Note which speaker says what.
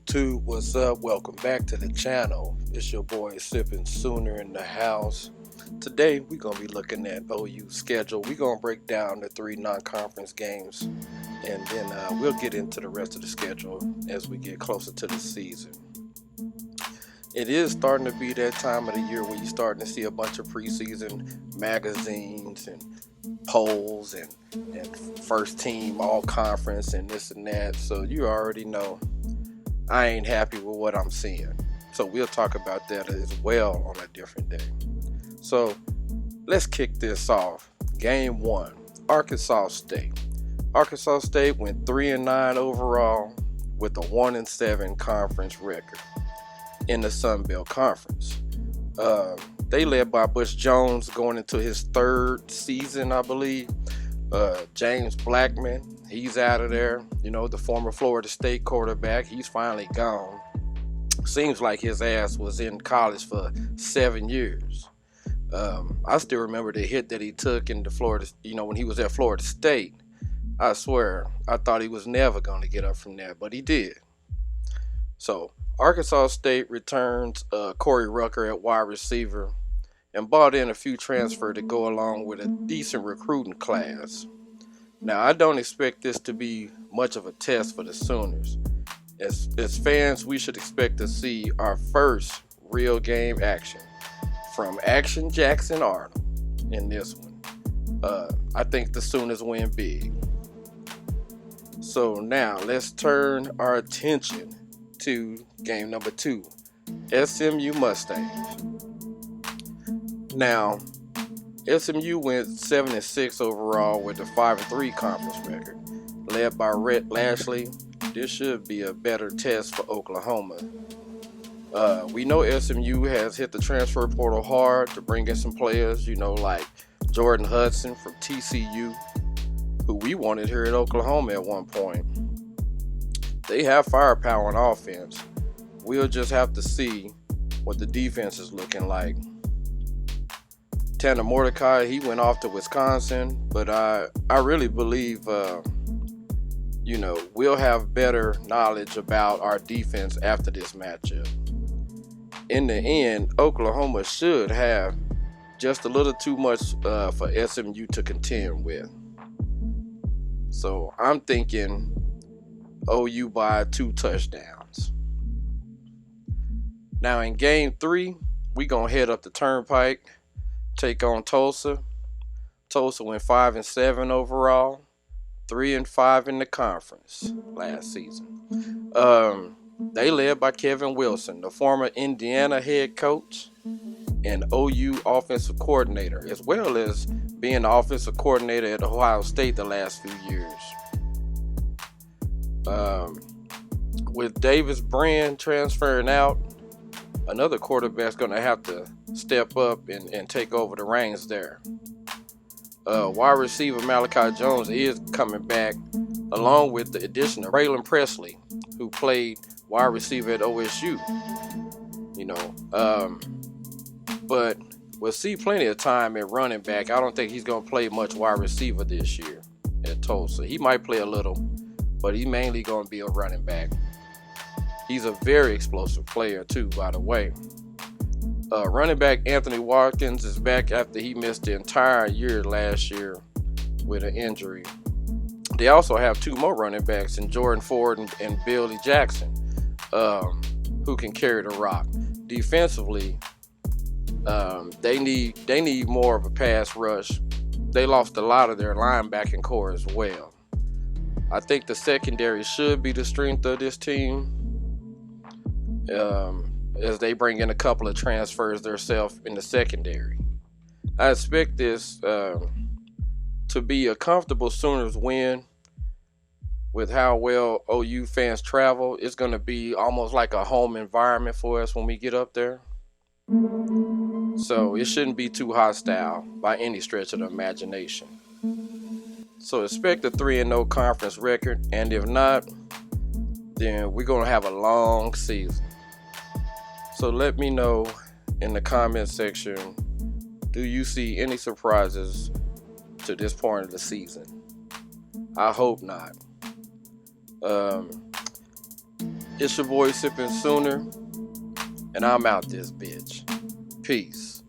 Speaker 1: YouTube, what's up? Welcome back to the channel. It's your boy Sippin' Sooner in the house. Today we're gonna be looking at OU schedule. We're gonna break down the three non-conference games, and then we'll get into the rest of the schedule as we get closer to the season. It is starting to be that time of the year where you're starting to see a bunch of preseason magazines and polls and first team all conference and this and that. So you already know I ain't happy with what I'm seeing. So we'll talk about that as well on a different day. So let's kick this off. Game 1, Arkansas State. Arkansas State went 3-9 overall with a 1-7 conference record in the Sun Belt Conference. They led by Butch Jones going into his third season, I believe. James Blackman, he's out of there. You know, the former Florida State quarterback, he's finally gone. Seems like his ass was in college for 7 years. I still remember the hit that he took in the Florida, when he was at Florida State. I swear, I thought he was never going to get up from that, but he did. So, Arkansas State returns Corey Rucker at wide receiver and brought in a few transfers to go along with a decent recruiting class. Now, I don't expect this to be much of a test for the Sooners. As fans, we should expect to see our first real game action from Action Jackson Arnold in this one. I think the Sooners win big. So now let's turn our attention to game number 2, SMU Mustangs. Now, SMU went 7-6 overall with a 5-3 conference record, led by Rhett Lashley. This should be a better test for Oklahoma. We know SMU has hit the transfer portal hard to bring in some players, like Jordan Hudson from TCU, who we wanted here at Oklahoma at one point. They have firepower on offense. We'll just have to see what the defense is looking like. Tanner Mordecai, he went off to Wisconsin, but I really believe, we'll have better knowledge about our defense after this matchup. In the end, Oklahoma should have just a little too much for SMU to contend with. So I'm thinking OU by 2 touchdowns. Now in game 3, we gonna head up the Turnpike, take on Tulsa. Tulsa went 5-7 overall, 3-5 in the conference last season. They led by Kevin Wilson, the former Indiana head coach and OU offensive coordinator, as well as being the offensive coordinator at Ohio State the last few years. With Davis Brand transferring out, another quarterback's going to have to step up and take over the reins there. Wide receiver Malachi Jones is coming back, along with the addition of Braylon Presley, who played wide receiver at OSU. But we'll see plenty of time at running back. I don't think he's going to play much wide receiver this year at Tulsa. He might play a little, but he's mainly going to be a running back. He's a very explosive player too, by the way. Running back Anthony Watkins is back after he missed the entire year last year with an injury. They also have 2 more running backs in Jordan Ford and Billy Jackson, who can carry the rock. Defensively, they need more of a pass rush. They lost a lot of their linebacking core as well. I think the secondary should be the strength of this team, as they bring in a couple of transfers themselves in the secondary. I expect this to be a comfortable Sooners win. With how well OU fans travel, it's going to be almost like a home environment for us when we get up there. So it shouldn't be too hostile by any stretch of the imagination. So expect a 3-0 conference record, and if not, then we're going to have a long season. So let me know in the comment section, do you see any surprises to this point of the season? I hope not. It's your boy Sippin' Sooner, and I'm out this bitch. Peace.